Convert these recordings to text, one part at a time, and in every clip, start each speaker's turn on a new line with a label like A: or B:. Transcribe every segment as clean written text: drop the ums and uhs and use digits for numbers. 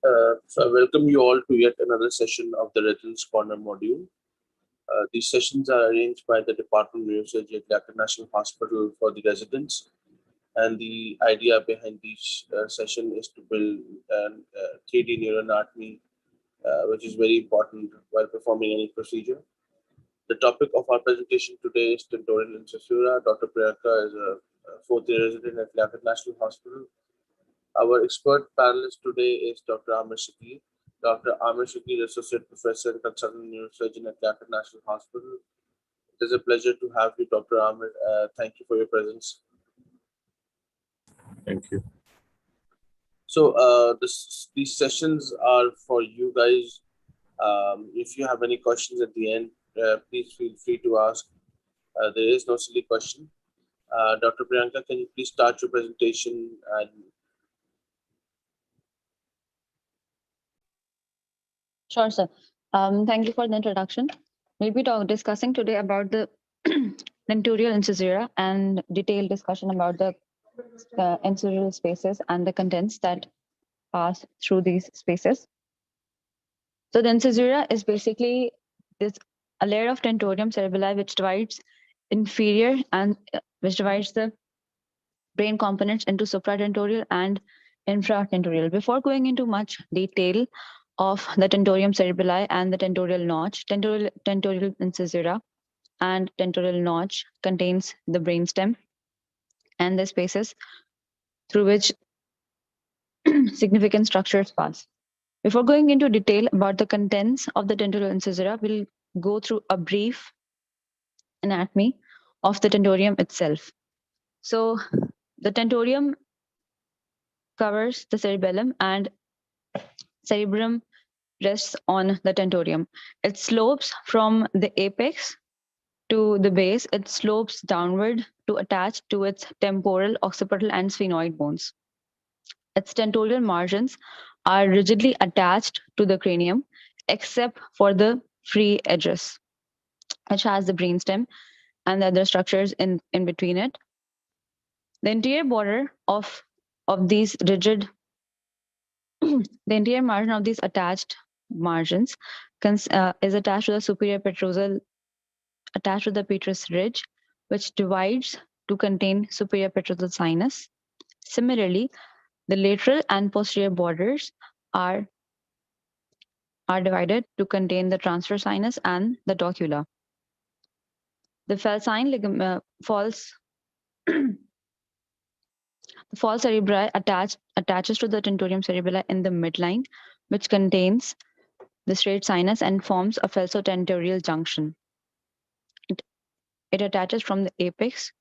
A: So I welcome you all to yet another session of the Residence Corner module. These sessions are arranged by the Department of Neurosurgery at Liaquat National Hospital for the residents. And the idea behind this session is to build a 3D neuroanatomy, which is very important while performing any procedure. The topic of our presentation today is Tentorial Incisura. Dr. Priyanka is a fourth-year resident at Liaquat National Hospital. Our expert panelist today is Dr. Aamir. Dr. Aamir, Associate Professor and Consultant Neurosurgeon at Liaquat National Hospital. It is a pleasure to have you, Dr. Aamir. Thank you for your presence.
B: Thank you.
A: So these sessions are for you guys. If you have any questions at the end, please feel free to ask. There is no silly question. Dr. Priyanka, can you please start your presentation? And
C: Sure, sir. Thank you for the introduction. We'll be discussing today about the Tentorial incisura and detailed discussion about the incisural spaces and the contents that pass through these spaces. So the incisura is basically a layer of tentorium cerebelli which divides inferior and which divides the brain components into supratentorial and infratentorial. Before going into much detail of the tentorium cerebelli and the tentorial notch, tentorial incisura and tentorial notch contains the brainstem and the spaces through which significant structures pass. Before going into detail about the contents of the tentorial incisura, we'll go through a brief anatomy of the tentorium itself. So the tentorium covers the cerebellum and cerebrum rests on the tentorium. It slopes from the apex to the base. It slopes downward to attach to its temporal, occipital, and sphenoid bones. Its tentorial margins are rigidly attached to the cranium, except for the free edges, which has the brainstem and the other structures in between it. The interior border of these rigid, the interior margin of these attached margins is attached to the superior petrosal, attached to the petrous ridge, which divides to contain superior petrosal sinus. Similarly, the lateral and posterior borders are divided to contain the transverse sinus and the docula. The falcine ligament, false cerebri attaches to the tentorium cerebelli in the midline, which contains the straight sinus and forms a falso-tentorial junction. It attaches from the apex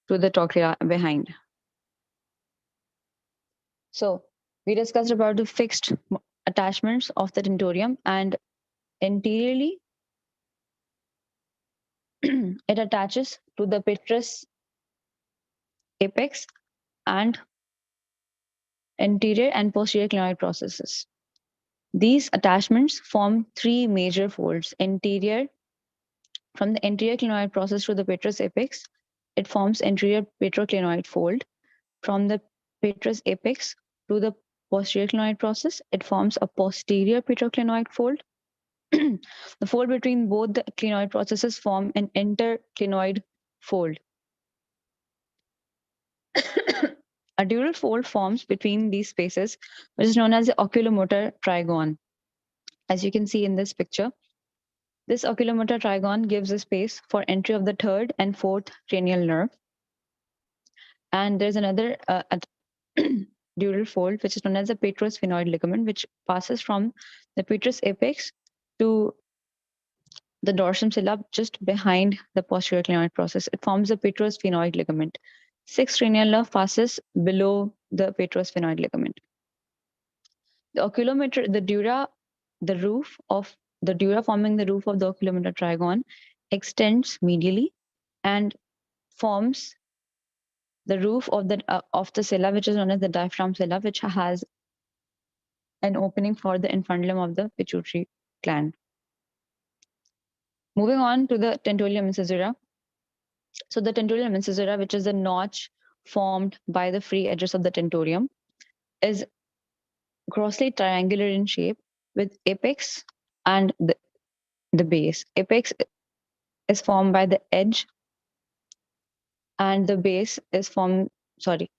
C: to the trochlea behind. So we discussed about the fixed attachments of the tentorium, and anteriorly it attaches to the petrous apex and anterior and posterior clinoid processes. These attachments form three major folds. Anterior, from the anterior clinoid process to the petrous apex, it forms anterior petroclinoid fold. From the petrous apex to the posterior clinoid process, it forms a posterior petroclinoid fold. The fold between both the clinoid processes form an interclinoid fold. A dural fold forms between these spaces, which is known as the oculomotor trigon. As you can see in this picture, this oculomotor trigon gives a space for entry of the third and fourth cranial nerve. And there's another dural fold, which is known as the petrosphenoid ligament, which passes from the petrous apex to the dorsum sella just behind the posterior clinoid process. It forms the petrosphenoid ligament. Sixth cranial nerve passes below the petrosphenoid ligament. The oculomotor, the dura forming the roof of the oculomotor trigon extends medially and forms the roof of the sella, which is known as the diaphragm sella, which has an opening for the infundulum of the pituitary gland. Moving on to the tentorium incisura. So the tentorium incisura, which is the notch formed by the free edges of the tentorium, is grossly triangular in shape with apex and the base. Apex is formed by the edge and the base is formed, sorry,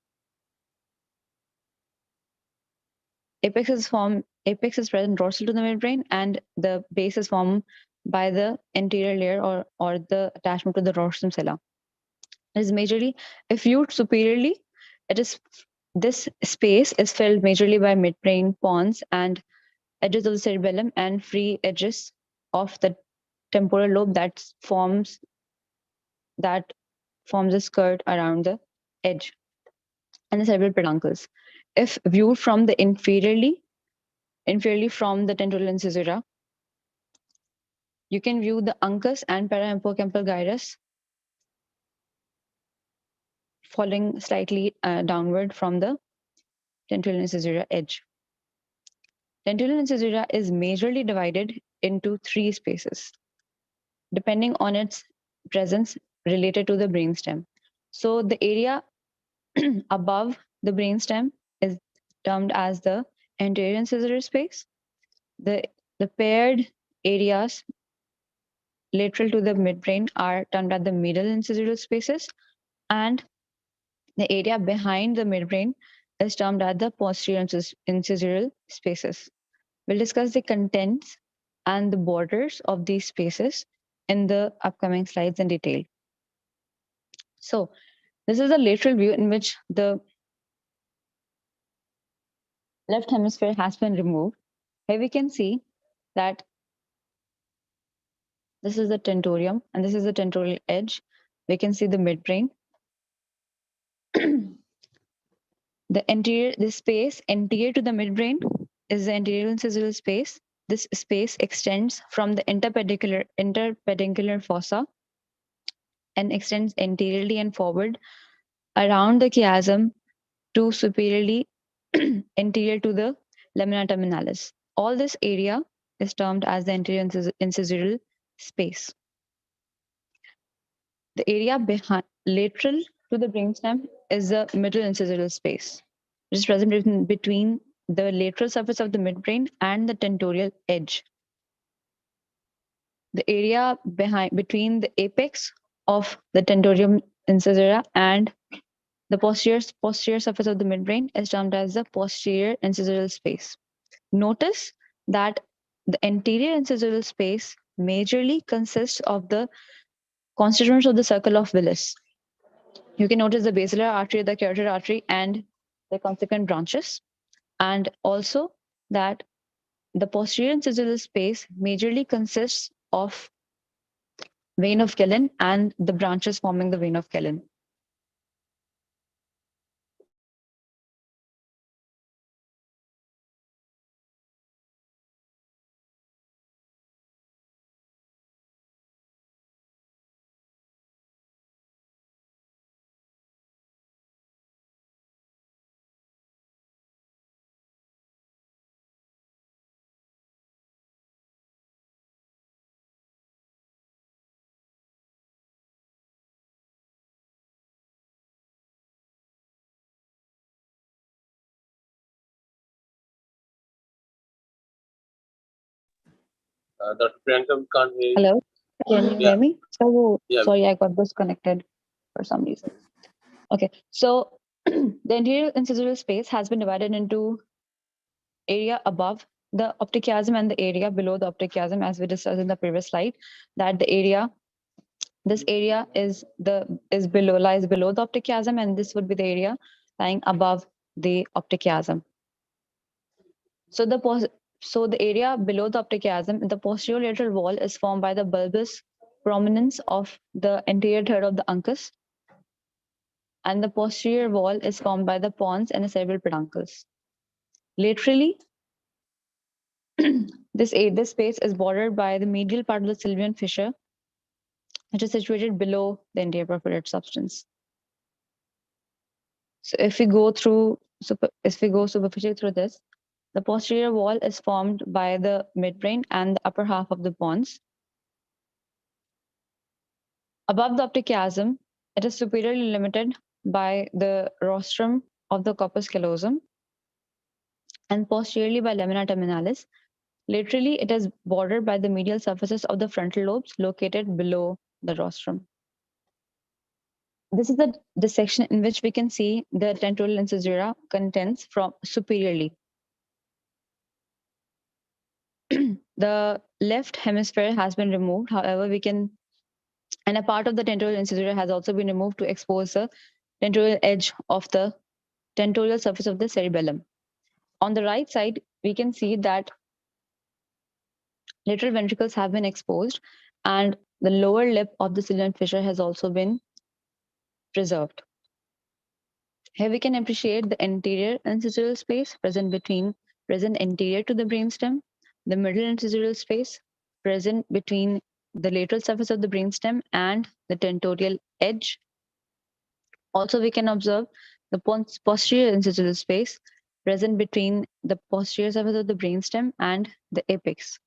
C: apex is present dorsal to the midbrain and the base is formed by the anterior layer or the attachment to the rostrum sella. It is majorly, if viewed superiorly, it is this space is filled majorly by midbrain pons and edges of the cerebellum and free edges of the temporal lobe that forms a skirt around the edge and the cerebral peduncles. If viewed from the inferiorly from the tentorial incisura, you can view the uncus and parahippocampal gyrus falling slightly downward from the tentorial incisura edge. Tentorial incisura is majorly divided into three spaces, depending on its presence related to the brainstem. So the area above the brainstem is termed as the anterior incisor space. The paired areas lateral to the midbrain are termed as the middle incisoral spaces, and the area behind the midbrain is termed as the posterior incisoral spaces. We'll discuss the contents and the borders of these spaces in the upcoming slides in detail. So this is a lateral view in which the left hemisphere has been removed. Here we can see that this is the tentorium and this is the tentorial edge. We can see the midbrain. The space anterior to the midbrain is the anterior incisoral space. This space extends from the interpeduncular fossa and extends anteriorly and forward around the chiasm to superiorly anterior to the lamina terminalis. All this area is termed as the anterior incisoral space. The area behind lateral to the brainstem is the middle incisoral space, which is present between the lateral surface of the midbrain and the tentorial edge. The area between the apex of the tentorium incisura and the posterior surface of the midbrain is termed as the posterior incisoral space. Notice that the anterior incisoral space majorly consists of the constituents of the circle of Willis. You can notice the basilar artery, the carotid artery, and the consequent branches. And also that the posterior incisoral space majorly consists of vein of Gillen and the branches forming the vein of Gillen.
A: Dr. Priyanka, we can't hear you.
C: Hello, can you hear me? So,
A: Yeah.
C: sorry, I got disconnected for some reason. Okay, so the anterior incisoral space has been divided into area above the optic chiasm and the area below the optic chiasm, as we discussed in the previous slide. That this area lies below the optic chiasm, and this would be the area lying above the optic chiasm. So the area below the optic chiasm, the posterior lateral wall is formed by the bulbous prominence of the anterior third of the uncus, and the posterior wall is formed by the pons and the cerebral peduncles. Laterally, this space is bordered by the medial part of the sylvian fissure, which is situated below the anterior perforated substance. So if we go superficially through this, the posterior wall is formed by the midbrain and the upper half of the pons. Above the optic chiasm, it is superiorly limited by the rostrum of the corpus callosum and posteriorly by lamina terminalis. Laterally, it is bordered by the medial surfaces of the frontal lobes located below the rostrum. This is the section in which we can see the tentorial incisura contents from superiorly. The left hemisphere has been removed. However, and a part of the tentorial incisura has also been removed to expose the tentorial edge of the tentorial surface of the cerebellum. On the right side, we can see that lateral ventricles have been exposed and the lower lip of the ciliate fissure has also been preserved. Here we can appreciate the anterior incisural space present anterior to the brainstem, the middle incisural space present between the lateral surface of the brainstem and the tentorial edge. Also, we can observe the posterior incisional space present between the posterior surface of the brainstem and the apex.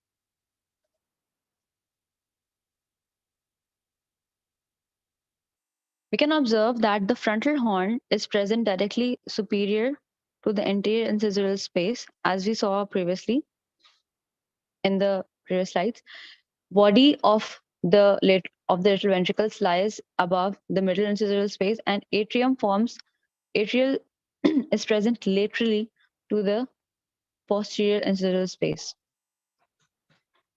C: We can observe that the frontal horn is present directly superior to the anterior incisional space, as we saw previously in the previous slides. Body of the lateral ventricles lies above the middle incisional space, and atrial is present laterally to the posterior incisional space.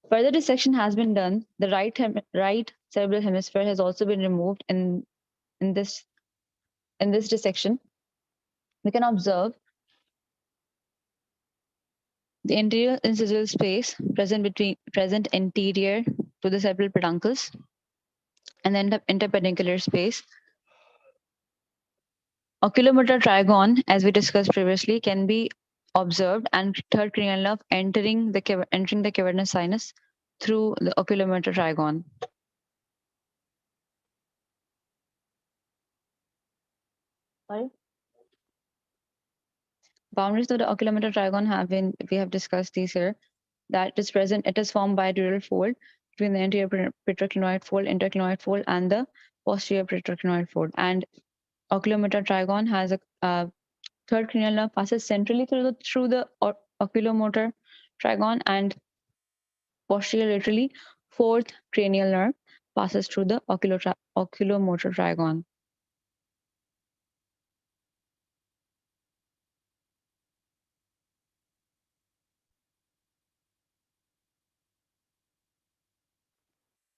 C: Further dissection has been done. The right cerebral hemisphere has also been removed in this dissection. We can observe the anterior incisional space present anterior to the cerebral peduncles, and then the interpeduncular space. Oculomotor trigon, as we discussed previously, can be observed, and third cranial nerve entering the cavernous sinus through the oculomotor trigon. Sorry? Boundaries of the oculomotor trigon we have discussed these here. That is present, it is formed by a dural fold between the anterior petroclinoid fold, interclinoid fold, and the posterior petroclinoid fold. And oculomotor trigon has a third cranial nerve passes centrally through the oculomotor trigon, and posteriorly, fourth cranial nerve passes through the oculomotor trigon.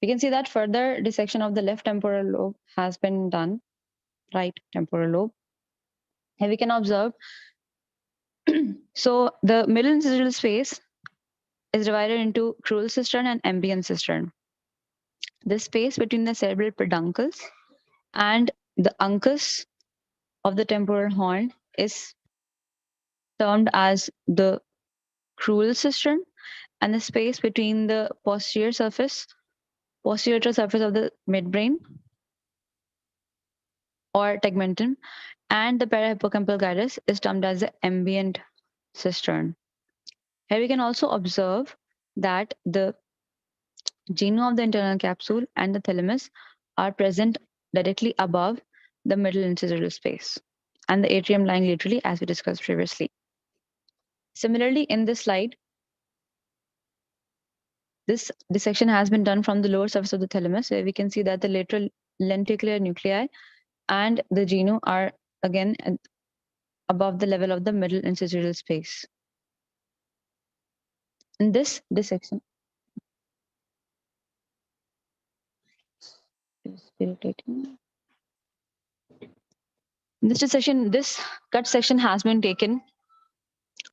C: We can see that further dissection of the left temporal lobe has been done, right temporal lobe. Here we can observe, so the middle incisional space is divided into crural cistern and ambient cistern. The space between the cerebral peduncles and the uncus of the temporal horn is termed as the crural cistern, and the space between the posterior surface of the midbrain or tegmentum and the parahippocampal gyrus is termed as the ambient cistern. Here we can also observe that the genu of the internal capsule and the thalamus are present directly above the middle incisional space, and the atrium lying laterally, as we discussed previously. Similarly, in this slide, this dissection has been done from the lower surface of the thalamus, where we can see that the lateral lenticular nuclei and the genu are again above the level of the middle incisional space. In this dissection, is irritating. In this dissection, this cut section has been taken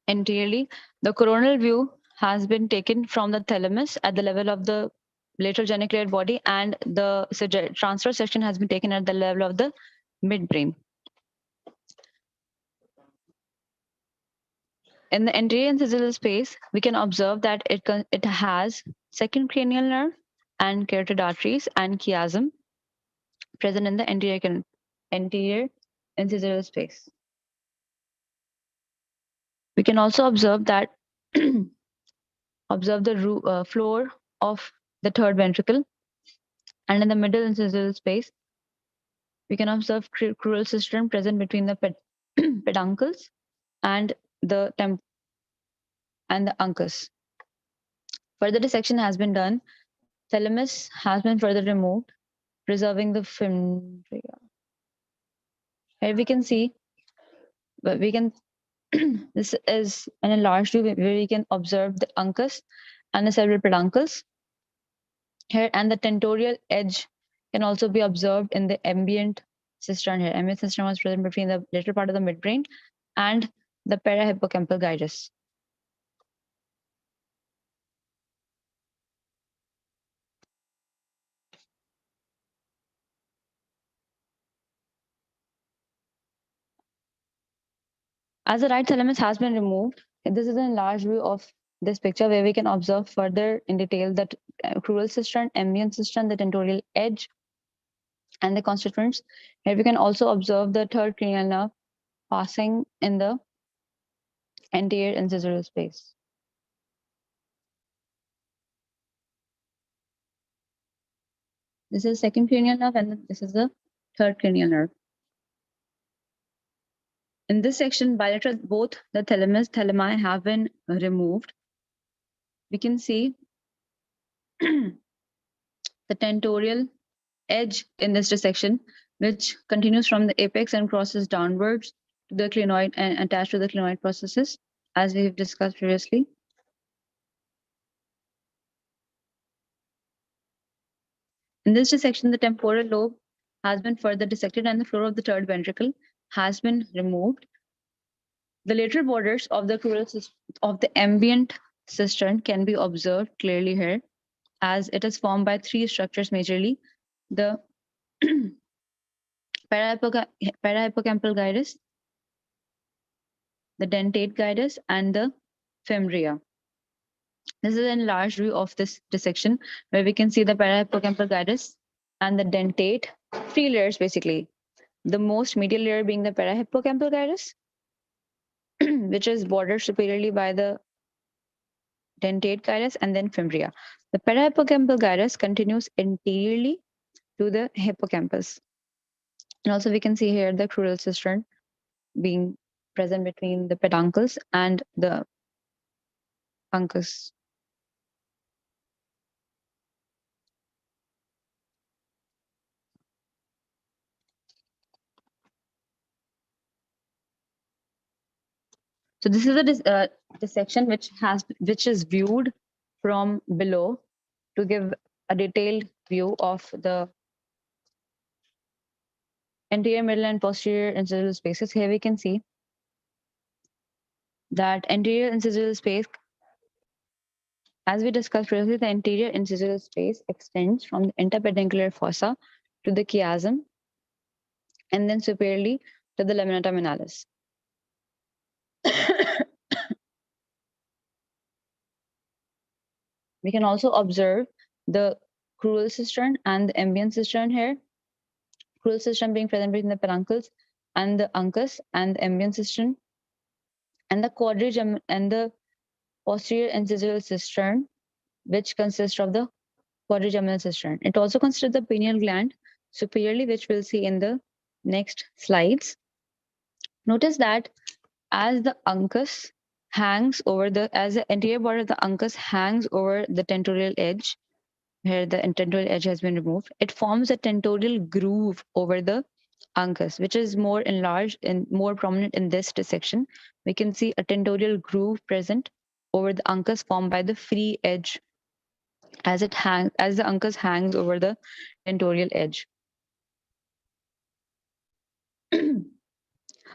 C: anteriorly. The coronal view has been taken from the thalamus at the level of the lateral geniculate body, and the transverse section has been taken at the level of the midbrain. In the anterior incisional space, we can observe that it has second cranial nerve and carotid arteries and chiasm present in the anterior incisional space. We can also observe that the floor of the third ventricle, and in the middle incisional space, we can observe crural cistern present between the peduncles and the and the uncus. Further dissection has been done. Thalamus has been further removed, preserving the fimbria. Here we can see, but we can this is an enlarged view where we can observe the uncus and the cerebral peduncles here, and the tentorial edge can also be observed in the ambient cistern here. Ambient cistern was present between the lateral part of the midbrain and the parahippocampal gyrus. As the right thalamus has been removed, this is an enlarged view of this picture where we can observe further in detail the crural cistern, ambient cistern, the tentorial edge, and the constituents. Here we can also observe the third cranial nerve passing in the anterior incisoral space. This is second cranial nerve and this is the third cranial nerve. In this section, bilateral, both the thalami have been removed. We can see the tentorial edge in this dissection, which continues from the apex and crosses downwards to the clinoid and attached to the clinoid processes, as we have discussed previously. In this dissection, the temporal lobe has been further dissected and the floor of the third ventricle has been removed. The lateral borders of the crural of the ambient cistern can be observed clearly here, as it is formed by three structures majorly: the parahippocampal gyrus, the dentate gyrus, and the fimbria. This is an enlarged view of this dissection where we can see the parahippocampal gyrus and the dentate, three layers basically. The most medial layer being the parahippocampal gyrus, which is bordered superiorly by the dentate gyrus and then fimbria. The parahippocampal gyrus continues anteriorly to the hippocampus. And also we can see here the crural cistern being present between the peduncles and the uncus. So this is a dissection which is viewed from below to give a detailed view of the anterior, middle, and posterior incisional spaces. Here we can see that anterior incisional space, as we discussed previously, the anterior incisional space extends from the interpeduncular fossa to the chiasm and then superiorly to the lamina terminalis. We can also observe the crural cistern and the ambient cistern here. Crural cistern being present between the peduncles and the uncus, and the ambient cistern, and the quadrigeminal and the posterior incisional cistern, which consists of the quadrigeminal cistern. It also consists the pineal gland superiorly, which we'll see in the next slides. Notice that as the uncus hangs over as the anterior border of the uncus hangs over the tentorial edge, here the tentorial edge has been removed, it forms a tentorial groove over the uncus, which is more enlarged and more prominent in this dissection. We can see a tentorial groove present over the uncus formed by the free edge as the uncus hangs over the tentorial edge.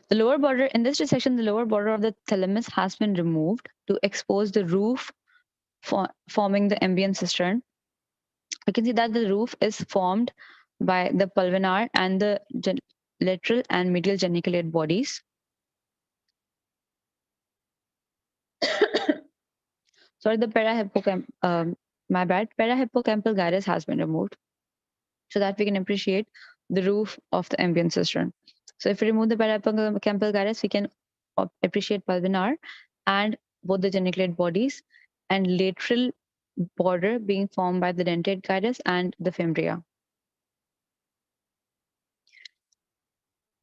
C: The lower border, in this dissection, the lower border of the thalamus has been removed to expose the roof forming the ambient cistern. We can see that the roof is formed by the pulvinar and the lateral and medial geniculate bodies. Sorry, the parahippocampal gyrus has been removed so that we can appreciate the roof of the ambient cistern. So if we remove the parahippocampal gyrus, we can appreciate pulvinar and both the geniculate bodies and lateral border being formed by the dentate gyrus and the fimbria.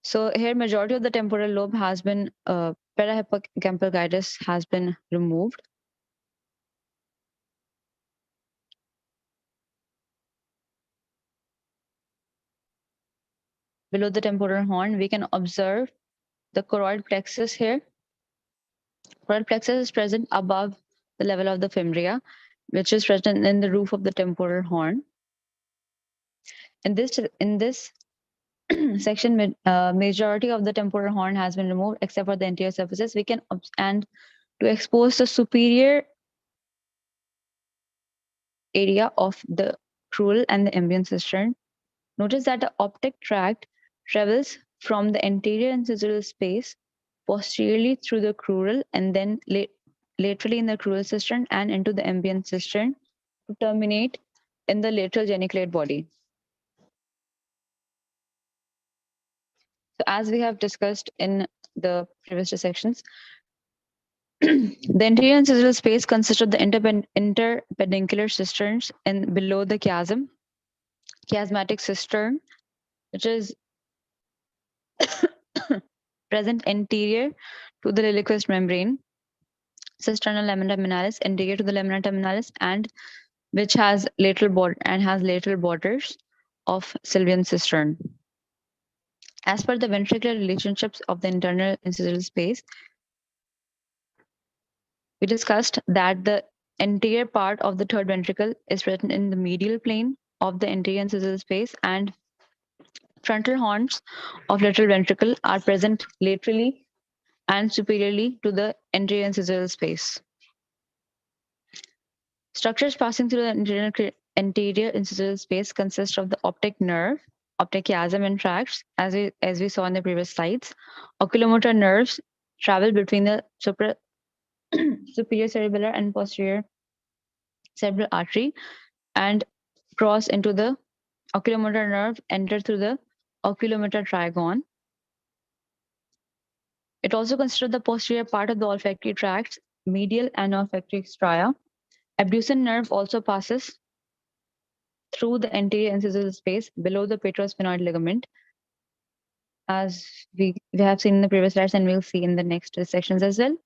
C: So here majority of the temporal lobe has been, parahippocampal gyrus has been removed. below the temporal horn, we can observe the choroid plexus here. Choroid plexus is present above the level of the fimbria, which is present in the roof of the temporal horn. In this section, majority of the temporal horn has been removed except for the anterior surfaces. We can and to expose the superior area of the crural and the ambient cistern. Notice that the optic tract travels from the anterior incisional space posteriorly through the crural and then laterally in the crural cistern and into the ambient cistern to terminate in the lateral geniculate body. So as we have discussed in the previous sections, the anterior incisional space consists of the interpeduncular cisterns and below the chiasmatic cistern, which is present anterior to the liqueous membrane, cisternal lamina terminalis, anterior to the lamina terminalis, and which has lateral borders of sylvian cistern. As per the ventricular relationships of the internal incisional space, we discussed that the anterior part of the third ventricle is present in the medial plane of the anterior incisional space, and frontal horns of lateral ventricle are present laterally and superiorly to the anterior incisional space. Structures passing through the anterior incisional space consist of the optic nerve, optic chiasm and tracts, as we saw in the previous slides. Oculomotor nerves travel between the superior cerebellar and posterior cerebral artery and cross into the oculomotor nerve, enter through the oculomotor trigon. It also considers the posterior part of the olfactory tract, medial and olfactory stria. Abducent nerve also passes through the anterior incisional space below the petrosphenoid ligament, as we have seen in the previous slides and we'll see in the next sections as well.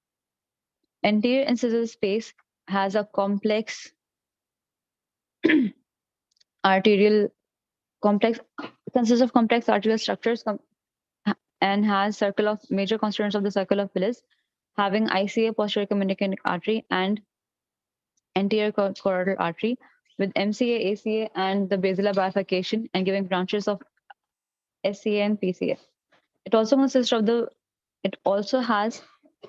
C: Anterior incisional space has a complex consists of complex arterial structures and has major constituents of the circle of Willis, having ICA, posterior communicating artery, and anterior choroidal artery, with MCA, ACA, and the basilar bifurcation, and giving branches of SCA and PCA. It also has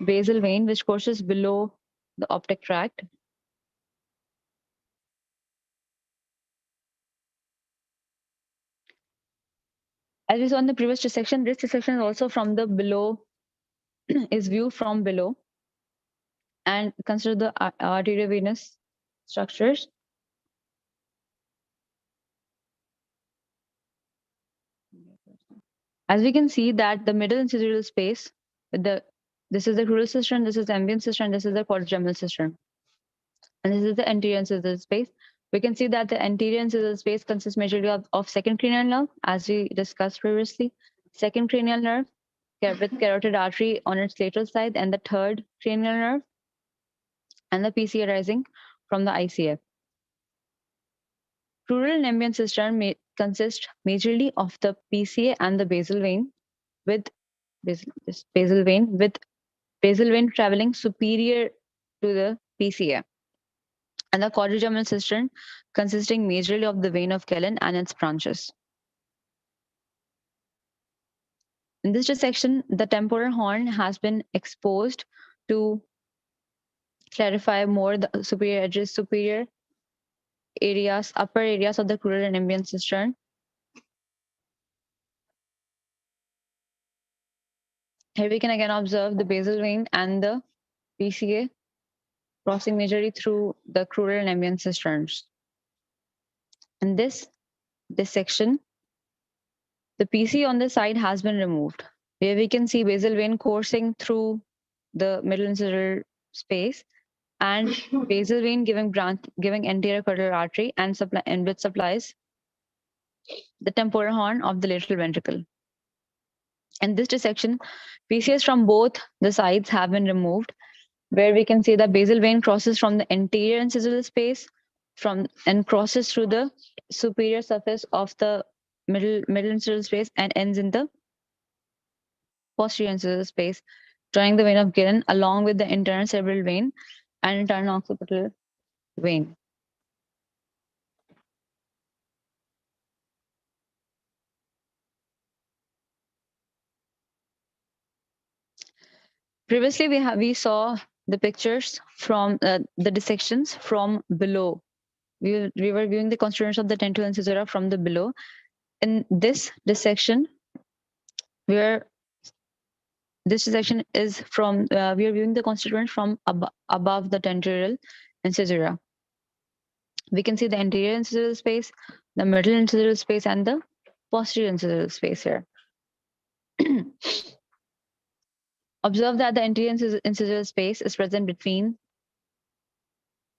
C: basal vein, which courses below the optic tract. As we saw in the previous dissection, this dissection is also from the below, is viewed from below, and consider the arteriovenous structures. As we can see that the middle incisional space, this is the crural cistern, this is the ambient cistern, this is the quadrigeminal cistern, and this is the anterior incisional space. We can see that the anterior incisional space consists majorly of second cranial nerve, as we discussed previously. Second cranial nerve with carotid artery on its lateral side, and the third cranial nerve, and the PCA arising from the ICF. Crural and ambient cistern consist majorly of the PCA and the basal vein, with basal vein traveling superior to the PCA, and the quadrigeminal cistern consisting majorly of the vein of Kellen and its branches. In this dissection, the temporal horn has been exposed to clarify more the superior edges, superior areas, upper areas of the crural and ambient cistern. Here we can again observe the basal vein and the PCA crossing majorly through the crural and ambient cisterns. In this dissection, the PC on the side has been removed. Here we can see basal vein coursing through the middle incisional space, and basal vein giving anterior carotid artery and which supplies the temporal horn of the lateral ventricle. In this dissection, PCs from both the sides have been removed, where we can see that basal vein crosses from the anterior incisional space and crosses through the superior surface of the middle incisional space and ends in the posterior incisional space, joining the vein of Gillen along with the internal cerebral vein and internal occipital vein. Previously, we saw the pictures from the dissections from below. We were viewing the constituents of the tentorial incisura from the below. In this dissection, where this dissection is from, we are viewing the constituents from above the tentorial incisura. We can see the anterior incisional space, the middle incisional space, and the posterior incisional space here. Observe that the anterior incisional space is present between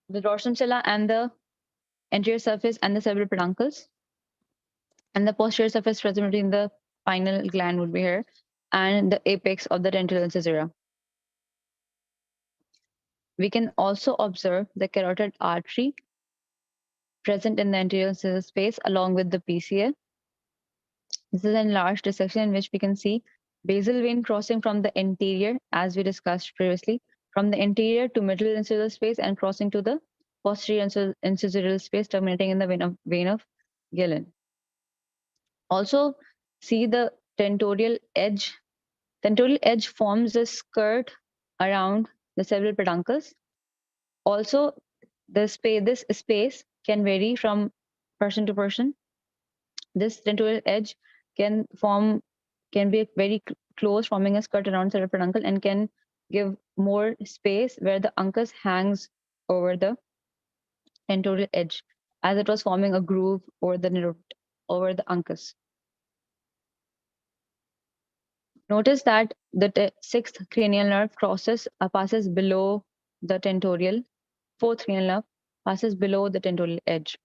C: the dorsum sella and the anterior surface and the cerebral peduncles, and the posterior surface present between the pineal gland would be here and the apex of the tentorial incisura. We can also observe the carotid artery present in the anterior incisional space along with the PCA. This is an enlarged dissection in which we can see basal vein crossing from the anterior, as we discussed previously, from the anterior to middle incisional space and crossing to the posterior incisional space, terminating in the vein of Gillen. Also, see the tentorial edge. Tentorial edge forms a skirt around the cerebral peduncles. Also, this space can vary from person to person. This tentorial edge can be very close, forming a skirt around cerebral peduncle, and can give more space where the uncus hangs over the tentorial edge, as it was forming a groove over the uncus. Notice that the sixth cranial nerve passes below the tentorial. Fourth cranial nerve passes below the tentorial edge.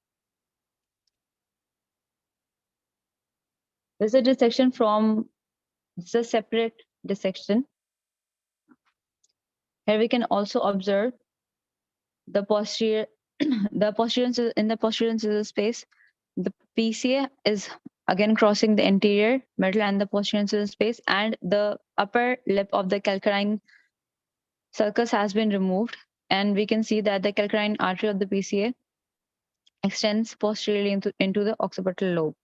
C: This is a dissection from, this is a separate dissection. Here we can also observe the posterior, in the posterior incisional space. The PCA is again crossing the anterior, middle, and the posterior incisional space, and the upper lip of the calcarine sulcus has been removed, and we can see that the calcarine artery of the PCA extends posteriorly into the occipital lobe.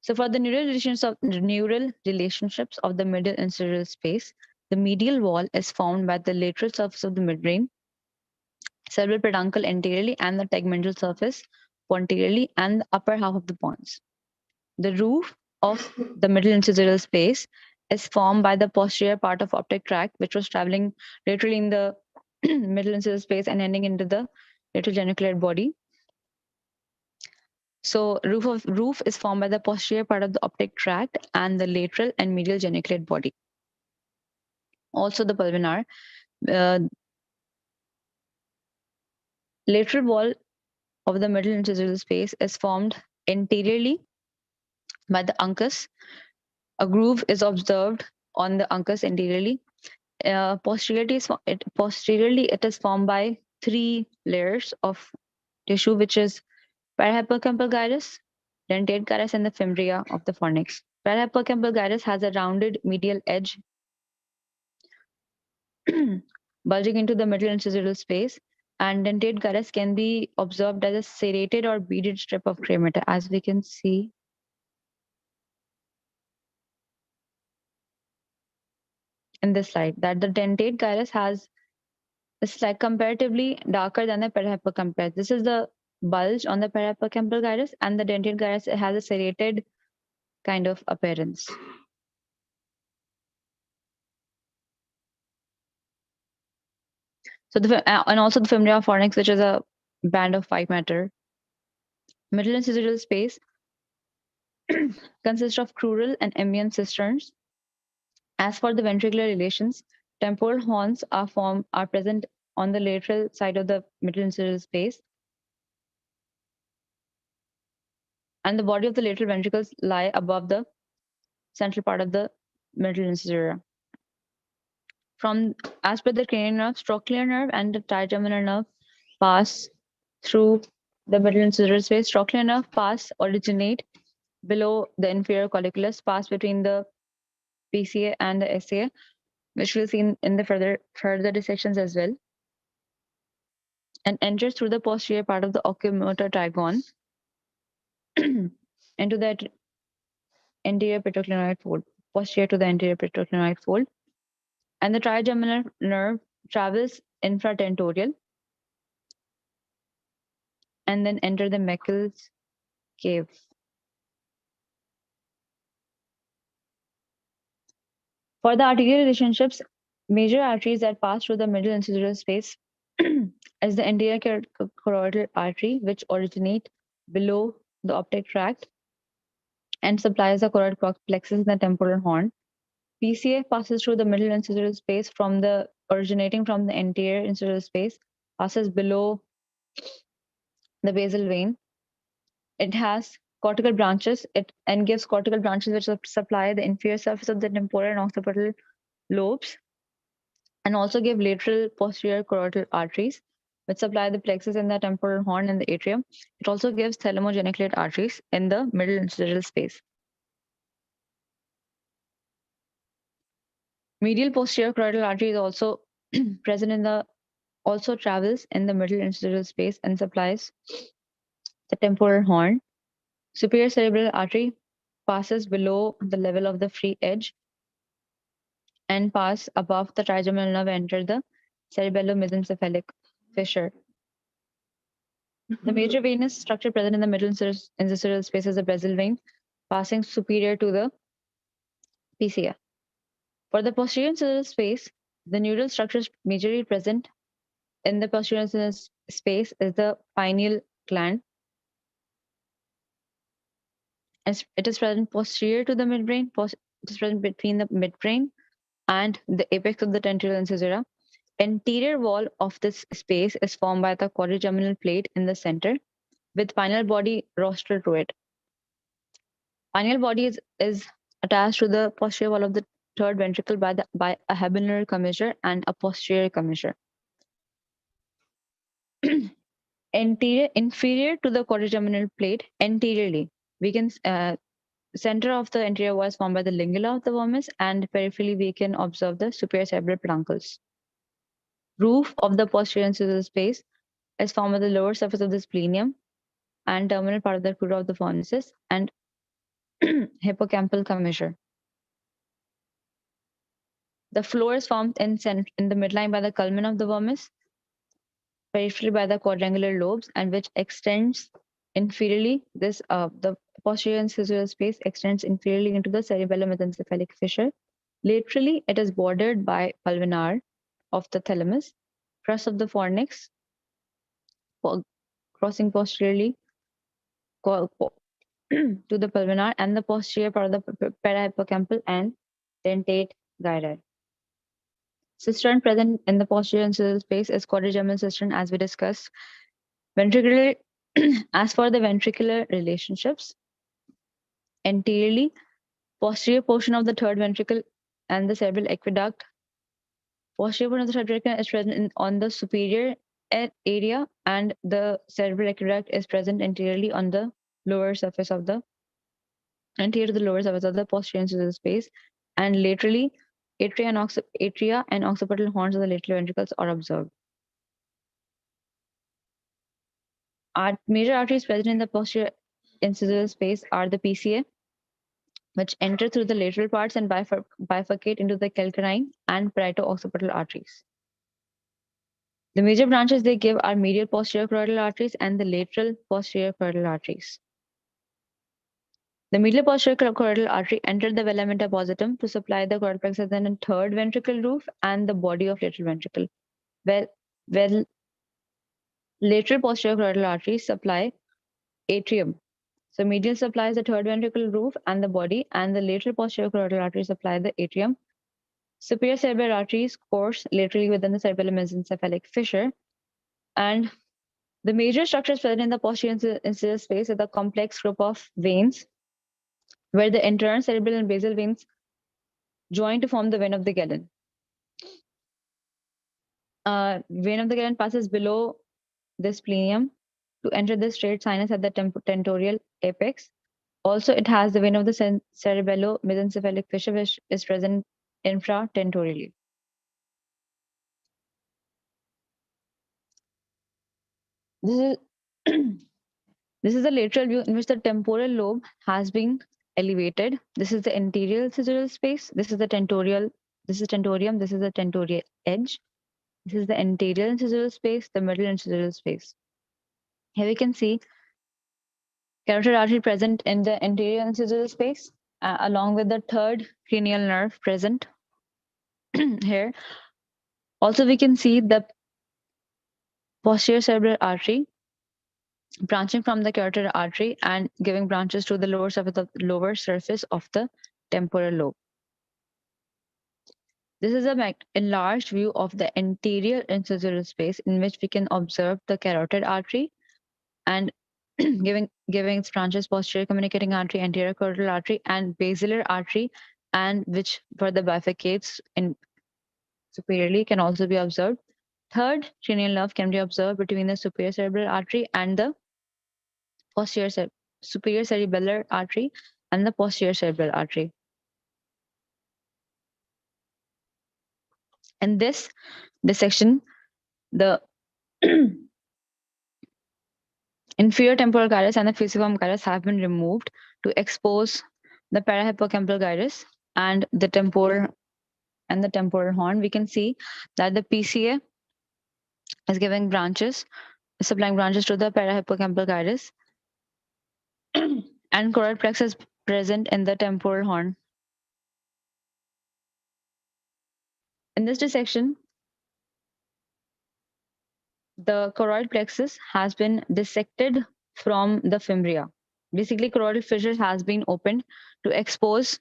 C: So for the neural relationships of the middle incisional space, the medial wall is formed by the lateral surface of the midbrain, cerebral peduncle anteriorly, and the tegmental surface posteriorly, and the upper half of the pons. The roof of the middle incisional space is formed by the posterior part of optic tract, which was traveling laterally in the middle incisional space and ending into the lateral geniculate body. So roof is formed by the posterior part of the optic tract and the lateral and medial geniculate body. Also the pulvinar. Lateral wall of the middle incisional space is formed anteriorly by the uncus. A groove is observed on the uncus anteriorly. Posteriorly, it is formed by three layers of tissue, which is parahippocampal gyrus, dentate gyrus, and the fimbria of the fornix. Parahippocampal gyrus has a rounded medial edge bulging into the middle incisional space, and dentate gyrus can be observed as a serrated or beaded strip of gray matter, as we can see in this slide, that the dentate gyrus is like comparatively darker than the parahippocampal. This is the bulge on the parahippocampal gyrus, and the dentate gyrus has a serrated kind of appearance. So and also the fimbria fornix, which is a band of 5 matter. Middle incisional space consists of crural and ambience cisterns. As for the ventricular relations, temporal horns are present on the lateral side of the middle incisional space, and the body of the lateral ventricles lie above the central part of the middle incisura. As per the cranial nerve, trochlear nerve and the trigeminal nerve pass through the middle incisural space, trochlear nerve pass originate below the inferior colliculus, pass between the PCA and the SCA, which we'll see in the further dissections as well, and enters through the posterior part of the oculomotor trigone into the anterior petroclinoid fold, posterior to the anterior petroclinoid fold, and the trigeminal nerve travels infratentorial and then enter the Meckel's cave. For the arterial relationships, major arteries that pass through the middle incidural space is the anterior carotid artery, which originate below the optic tract and supplies the choroid plexus in the temporal horn. PCA passes through the middle incidural space originating from the anterior incidural space, passes below the basal vein. It has cortical branches and gives cortical branches which supply the inferior surface of the temporal and occipital lobes, and also give lateral posterior carotid arteries which supply the plexus in the temporal horn and the atrium. It also gives thalamo-geniculate arteries in the middle incidural space. Medial posterior carotid artery is also also travels in the middle incidural space and supplies the temporal horn. Superior cerebral artery passes below the level of the free edge and pass above the trigeminal nerve, enter the cerebellomesencephalic fissure. The major venous structure present in the middle incidural space is the basal vein, passing superior to the PCA. For the posterior incidural space, the neural structures majorly present in the posterior incidural space is the pineal gland. It is present posterior to the midbrain. It is present between the midbrain and the apex of the tentorial incisura. Anterior wall of this space is formed by the quadrigeminal plate in the center, with pineal body rostral to it. Pineal body is attached to the posterior wall of the third ventricle by a habenular commissure and a posterior commissure. Inferior to the quadrigeminal plate, anteriorly, we can center of the anterior wall is formed by the lingula of the vermis, and peripherally we can observe the superior cerebral peduncles. Roof of the posterior incidural space is formed by the lower surface of the splenium and terminal part of the crura of the fornicis and hippocampal commissure. The floor is formed in the midline by the culmen of the vermis, peripherally by the quadrangular lobes, and which extends inferiorly. The posterior incidural space extends inferiorly into the cerebellomesencephalic fissure. Laterally, it is bordered by pulvinar of the thalamus, crus of the fornix, crossing posteriorly to the pulvinar, and the posterior part of the parahippocampal and dentate gyri. Cistern present in the posterior incidural space is quadrigeminal cistern, as we discussed. Ventricular, as for the ventricular relationships, anteriorly, posterior portion of the third ventricle and the cerebral aqueduct. Posterior portion of the third ventricle is present on the superior area, and the cerebral aqueduct is present anteriorly on the lower surface of the anterior to the lower surface of the posterior incidural space, and laterally, atria and occipital horns of the lateral ventricles are observed. Major arteries present in the posterior incidural space are the PCA, which enter through the lateral parts and bifurcate into the calcarine and parieto-occipital arteries. The major branches they give are medial posterior carotid arteries and the lateral posterior carotid arteries. The medial posterior carotid artery entered the vela metapositum to supply the carotid plexus and the third ventricle roof and the body of lateral ventricle. Well, lateral posterior carotid arteries supply atrium. So medial supplies the third ventricle roof and the body, and the lateral posterior carotid arteries supply the atrium. Superior cerebral arteries course laterally within the cerebellomesencephalic fissure, and the major structures present in the posterior incidural space are the complex group of veins, where the internal cerebral and basal veins join to form the vein of the Galen. Vein of the Galen passes below the splenium to enter the straight sinus at the tentorial apex. Also, it has the vein of the cerebello-mesencephalic fissure, which is present infratentorially. This is this is the lateral view in which the temporal lobe has been elevated. This is the anterior incisorial space. This is the tentorial. This is tentorium. This is the tentorial edge. This is the anterior incisorial space, the middle incisorial space. Here we can see carotid artery present in the anterior incisorial space, along with the third cranial nerve present here. Also, we can see the posterior cerebral artery branching from the carotid artery and giving branches to the lower surface of the temporal lobe. This is a enlarged view of the anterior incisorial space in which we can observe the carotid artery and giving its branches posterior communicating artery, anterior carotid artery, and basilar artery, and which further bifurcates in superiorly can also be observed. Third cranial nerve can be observed between the superior cerebral artery and the superior cerebellar artery and the posterior cerebral artery. In this dissection, the inferior temporal gyrus and the fusiform gyrus have been removed to expose the parahippocampal gyrus and the temporal horn. We can see that the PCA is giving branches, supplying branches to the parahippocampal gyrus, and choroid plexus present in the temporal horn. In this dissection, the choroid plexus has been dissected from the fimbria. Basically, choroidal fissure has been opened to expose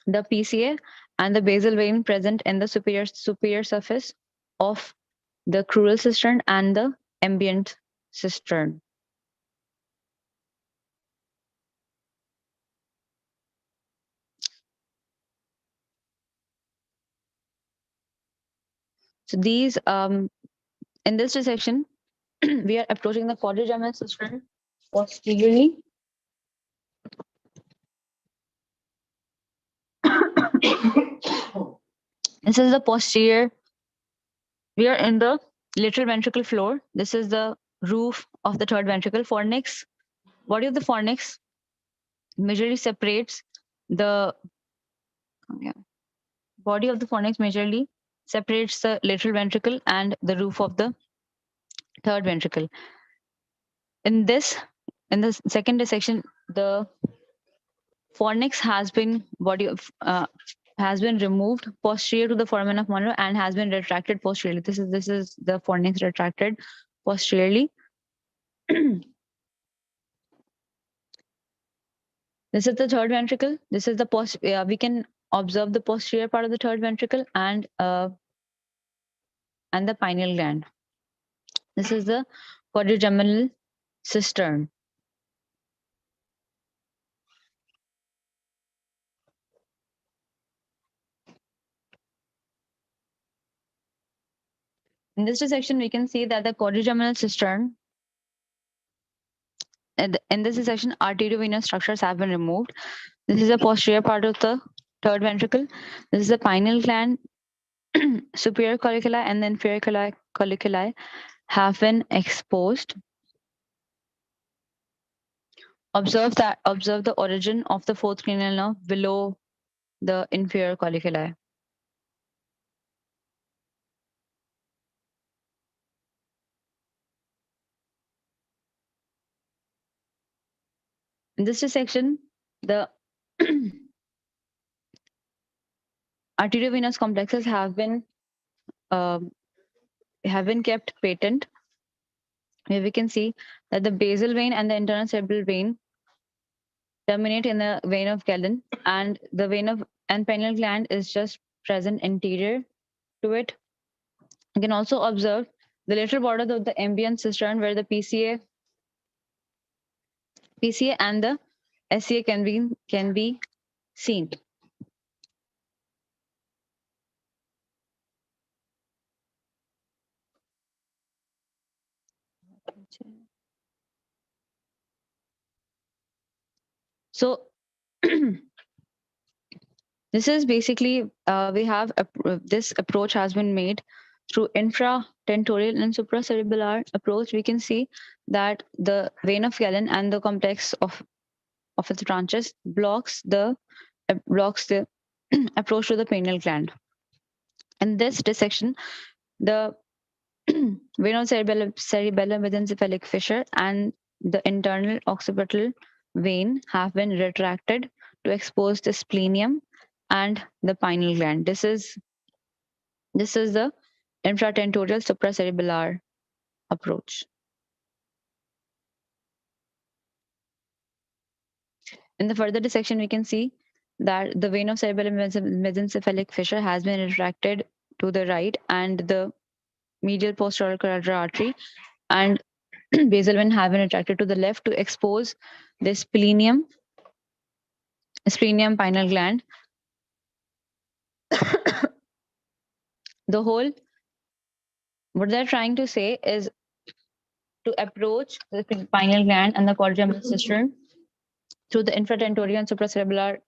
C: the PCA and the basal vein present in the superior surface of the crural cistern and the ambient cistern. So these in this dissection, we are approaching the quadrigeminal cistern posteriorly. This is the posterior. We are in the lateral ventricle floor. This is the roof of the third ventricle. Fornix, body of the fornix majorly separates the body of the fornix majorly separates the lateral ventricle and the roof of the third ventricle. In the second dissection, the fornix has been removed posterior to the foramen of Monro and has been retracted posteriorly. This is the fornix retracted posteriorly. This is the third ventricle. This is the we can observe the posterior part of the third ventricle and the pineal gland. This is the quadrigeminal cistern. In this dissection, we can see that the quadrigeminal cistern. In this dissection, arteriovenous structures have been removed. This is the posterior part of the third ventricle. This is the pineal gland. Superior colliculi and the inferior colliculi have been exposed. Observe the origin of the fourth cranial nerve below the inferior colliculi. In this dissection, the arteriovenous complexes have been kept patent. Here we can see that the basal vein and the internal cerebral vein terminate in the vein of Galen, and the vein of and pineal gland is just present anterior to it. You can also observe the lateral border of the ambient cistern where the PCA and the SCA can be seen. So this is basically we have this approach has been made through infra-tentorial and supracerebellar approach. We can see that the vein of Galen and the complex of its branches blocks the approach to the pineal gland. In this dissection, the cerebellum within cephalic fissure and the internal occipital vein have been retracted to expose the splenium and the pineal gland. This is the infratentorial supracerebellar approach. In the further dissection, we can see that the vein of cerebellum mesencephalic fissure has been retracted to the right, and the medial posterior carotid artery and basal vein have been retracted to the left to expose the splenium pineal gland. The whole, what they're trying to say is to approach the pineal gland and the quadrigeminal cistern through the infratentorial and supracerebellar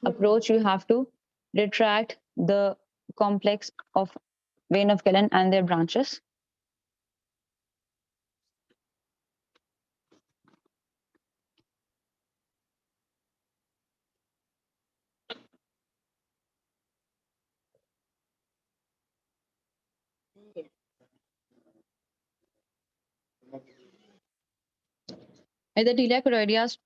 C: approach. You have to retract the complex of vein of Galen and their branches. If the tilia choroidea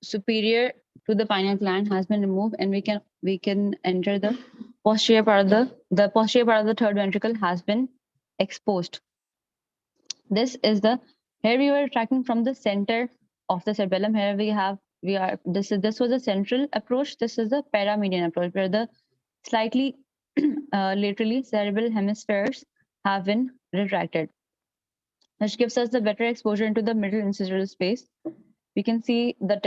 C: superior to the pineal gland has been removed, and we can enter the posterior part of the posterior part of the third ventricle has been exposed. This is the, here we were tracking from the center of the cerebellum. Here this was a central approach. This is the paramedian approach, where the slightly laterally cerebral hemispheres have been retracted, which gives us the better exposure into the middle incisural space. We can see which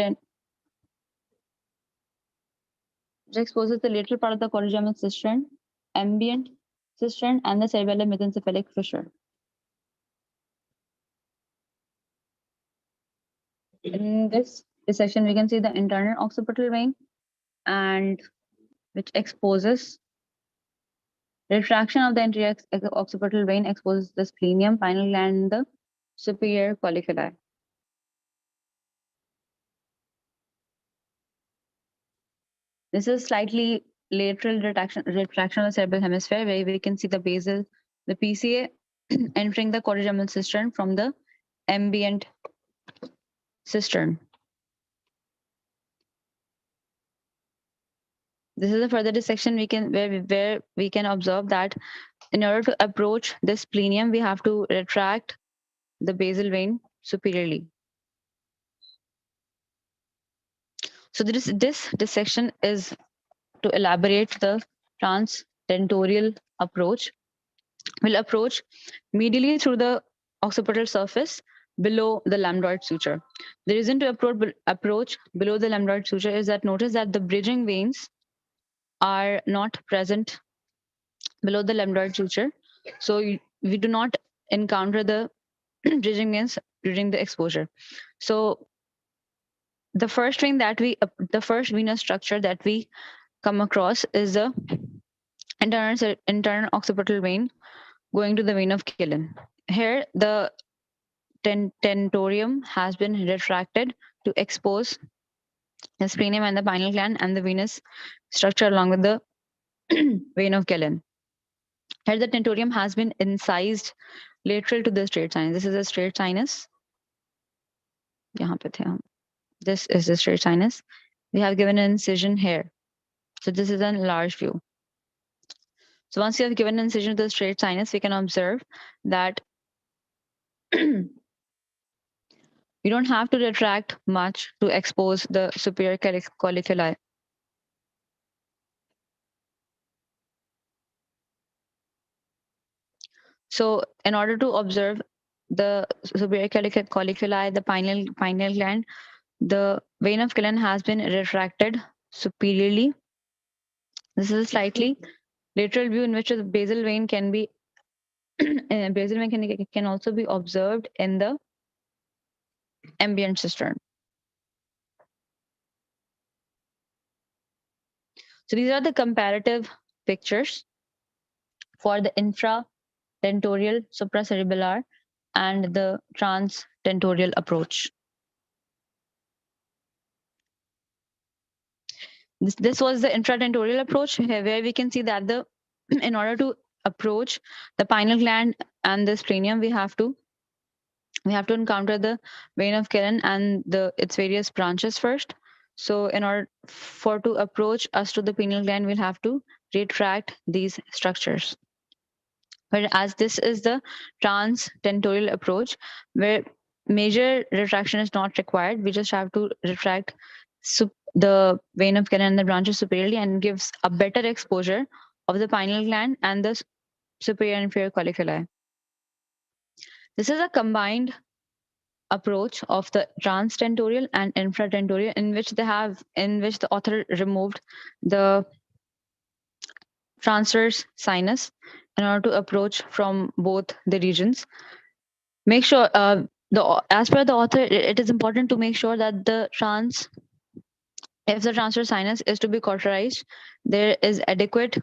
C: exposes the lateral part of the quadrigeminal cistern, ambient cistern, and the cerebellum mesencephalic fissure. In this section, we can see the internal occipital vein, and which exposes retraction of the anterior occipital vein exposes the splenium, pineal gland, and the superior colliculi. This is slightly lateral retraction of the cerebral hemisphere, where we can see the basal, the PCA entering the quadrigeminal cistern from the ambient cistern. This is a further dissection where we can observe that in order to approach this splenium, we have to retract the basal vein superiorly. So this dissection is to elaborate the trans-tentorial approach. We'll approach medially through the occipital surface below the lambdoid suture. The reason to approach below the lambdoid suture is that notice that the bridging veins are not present below the lambdoid suture. So we do not encounter the bridging veins during the exposure. So the first venous structure that we come across is the internal occipital vein going to the vein of Galen. Here, the tentorium has been retracted to expose the splenium and the pineal gland and the venous structure along with the vein of Galen. Here, the tentorium has been incised lateral to the straight sinus. This is a straight sinus. This is the straight sinus. We have given an incision here. So this is a large view. So once you have given an incision to the straight sinus, we can observe that you don't have to retract much to expose the superior colliculi. So in order to observe the superior colliculi, the pineal gland, the vein of Galen has been retracted superiorly. This is a slightly lateral view in which the basal vein can be basal vein can also be observed in the ambient cistern. So these are the comparative pictures for the infratentorial, supracerebellar, and the transtentorial approach. This was the infratentorial approach, where we can see that the in order to approach the pineal gland and the splenium, we have to encounter the vein of Kiran and its various branches first. So in order for to approach us to the pineal gland, we'll have to retract these structures. Whereas this is the transtentorial approach, where major retraction is not required. We just have to retract the vein of Kiran and the branches superiorly, and gives a better exposure of the pineal gland and the superior and inferior colliculi. This is a combined approach of the transtentorial and infratentorial, in which the author removed the transverse sinus in order to approach from both the regions. Make sure as per the author, it is important to make sure that if the transverse sinus is to be cauterized, there is adequate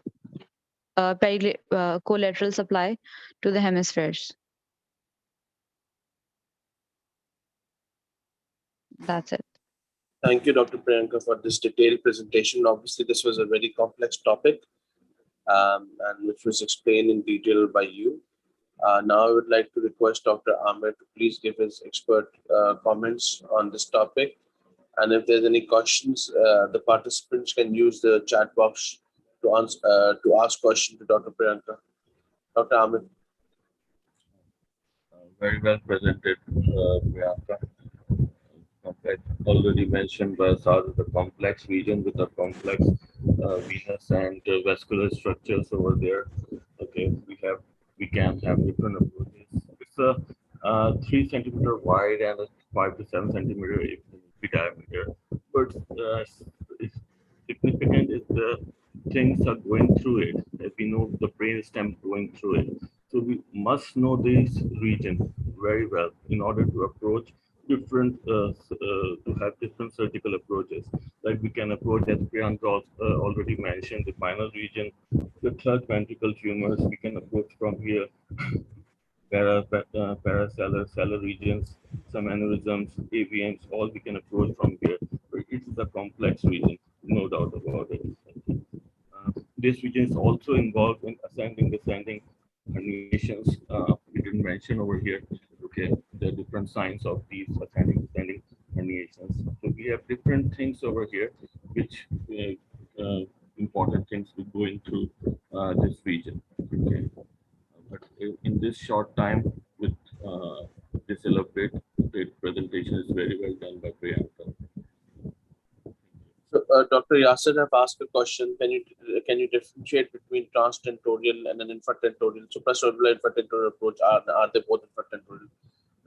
C: collateral supply to the hemispheres. That's it.
A: Thank you, Dr. Priyanka, for this detailed presentation. Obviously, this was a very complex topic, and which was explained in detail by you. Now, I would like to request Dr. Aamir to please give his expert comments on this topic. And if there's any questions, the participants can use the chat box to ask questions to Dr. Priyanka. Dr. Aamir.
B: Very well presented, Priyanka. Complex, already mentioned by Saad, the complex region with a complex venous and vascular structures over there. Okay, we can have different approaches. It's a 3 centimeter wide and a 5 to 7 centimeter diameter. But it's significant is the things are going through it. As we know, the brain stem going through it. So we must know this region very well in order to approach different to have different surgical approaches. Like we can approach, as Priyanka already mentioned, the spinal region, the third ventricle tumors. We can approach from here, paracellular, cellular regions, some aneurysms, AVMs, all we can approach from here. But it is a complex region, no doubt about it. This region is also involved in ascending, descending herniations. We didn't mention over here, okay, the different signs of these ascending, descending herniations. So we have different things over here, which important things we go into this region. Okay. But in this short time, with this elaborate presentation is very well done by Priyanka.
A: So, Dr. Yasser have asked a question. Can you differentiate between transtentorial and an infratentorial, supracerebellar infratentorial approach? Are they both infratentorial?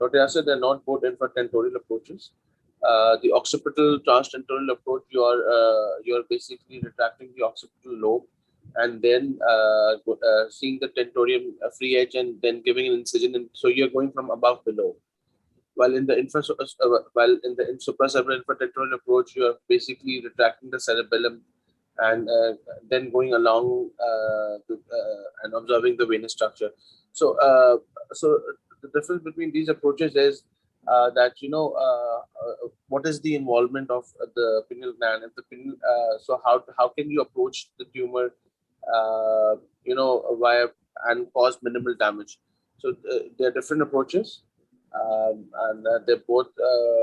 A: Dr. Yasser, they're not both infratentorial approaches. The occipital transtentorial approach, you're basically retracting the occipital lobe and then seeing the tentorium free edge and then giving an incision. And so you're going from above below. While in the supracerebellar infratentorial approach, you are basically retracting the cerebellum and then going along and observing the venous structure. So, the difference between these approaches is that what is the involvement of the pineal gland? If the pineal, so how can you approach the tumor, via and cause minimal damage? So there are different approaches. And they're both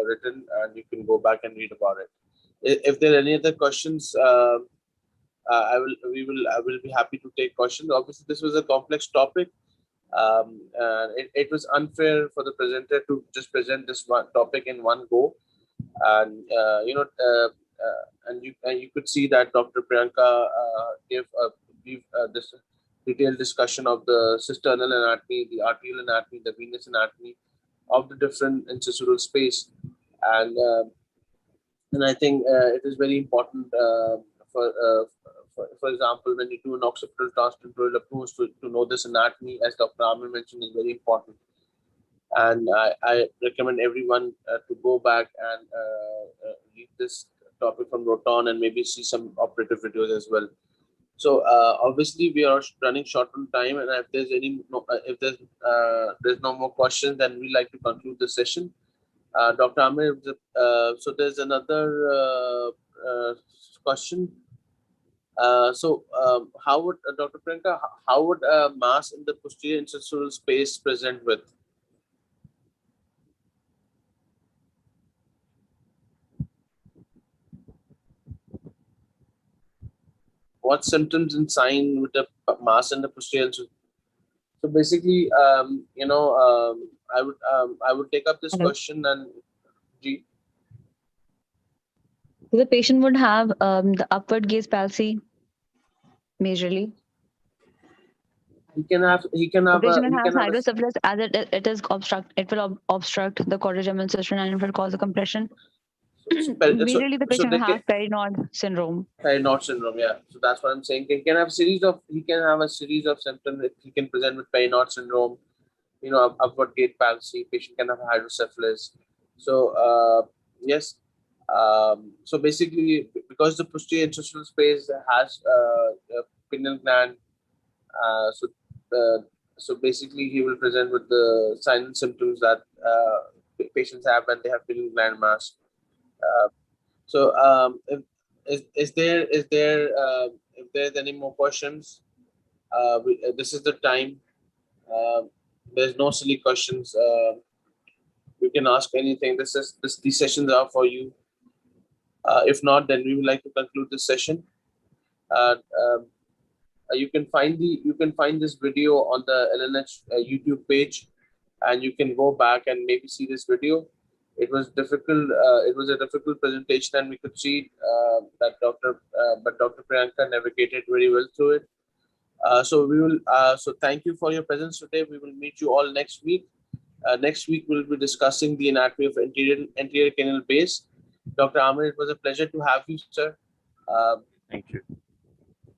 A: written, and you can go back and read about it. If there are any other questions, I will be happy to take questions. Obviously, this was a complex topic. And it was unfair for the presenter to just present this one topic in one go, and and you could see that Dr. Priyanka gave this detailed discussion of the cisternal anatomy, the arterial anatomy, the venous anatomy of the different incisural space, and I think it is very important for example, when you do an occipital transtentorial approach to know this anatomy, as Dr. Aamir mentioned, is very important. And I recommend everyone to go back and read this topic from Roton and maybe see some operative videos as well. So obviously we are running short on time, and if there's there's no more questions, then we like to conclude the session. Dr. Aamir, so there's another question. How would Dr. Priyanka, how would mass in the posterior incisural space present with? What symptoms and sign with the mass in the posterior? So basically, I would take up this
C: Hello.
A: question and G.
C: The patient would have the upward gaze palsy majorly.
A: He can have
C: The patient will have hydrocephalus as it is obstruct. It will obstruct the quadrigeminal incision and it will cause a compression. Majorly, the patient will have Perinod syndrome.
A: Perinod syndrome, yeah. So that's what I'm saying. He can have a series of symptoms. He can present with Perinod syndrome, upward gait palsy. Patient can have hydrocephalus. So yes. So basically, because the posterior interstitial space has a pineal gland, so basically he will present with the signs and symptoms that patients have when they have pineal gland mass. If there's any more questions, this is the time. There's no silly questions. You can ask anything. These sessions are for you. If not, then we would like to conclude this session. You can find this video on the LNH YouTube page, and you can go back and maybe see this video. It was difficult. It was a difficult presentation, and we could see that Dr. Priyanka navigated very well through it. So we will. So thank you for your presence today. We will meet you all next week. Next week we'll be discussing the anatomy of anterior canal base. Dr. Aamir, it was a pleasure to have you, sir.
B: Thank you.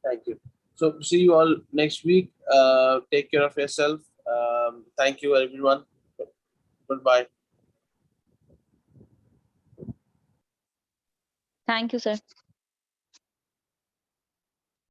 A: Thank you. So see you all next week. Take care of yourself. Thank you, everyone. Goodbye.
C: Thank you, sir.